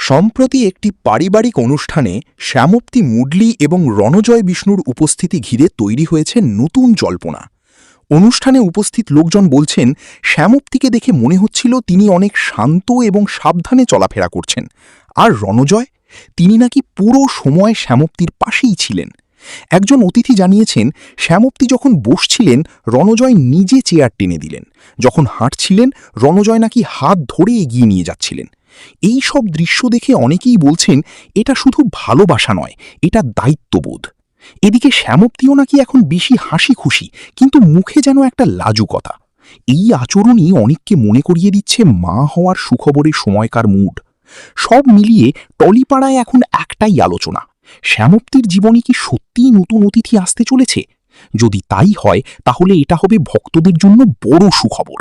সম্প্রতি একটি পারিবারিক অনুষ্ঠানে শ্যামপ্তি মুডলি এবং রণজয় বিষ্ণুর উপস্থিতি ঘিরে তৈরি হয়েছে নতুন জল্পনা। অনুষ্ঠানে উপস্থিত লোকজন বলছেন, শ্যামপ্তিকে দেখে মনে হচ্ছিল তিনি অনেক শান্ত এবং সাবধানে চলাফেরা করছেন, আর রণজয়, তিনি নাকি পুরো সময় শ্যামপ্তির পাশেই ছিলেন। একজন অতিথি জানিয়েছেন, শ্যামপ্তি যখন বসছিলেন রণজয় নিজে চেয়ার টেনে দিলেন, যখন হাঁটছিলেন রণজয় নাকি হাত ধরে এগিয়ে নিয়ে যাচ্ছিলেন। এই সব দৃশ্য দেখে অনেকেই বলছেন, এটা শুধু ভালোবাসা নয়, এটা দায়িত্ববোধ। এদিকে শ্যামপ্তিও নাকি এখন বেশি হাসি খুশি, কিন্তু মুখে যেন একটা লাজুকতা। এই আচরণই অনেককে মনে করিয়ে দিচ্ছে মা হওয়ার সুখবরের সময়কার মুড। সব মিলিয়ে টলিপাড়ায় এখন একটাই আলোচনা, শ্যামপ্তির জীবনে কি সত্যিই নতুন অতিথি আসতে চলেছে? যদি তাই হয় তাহলে এটা হবে ভক্তদের জন্য বড় সুখবর।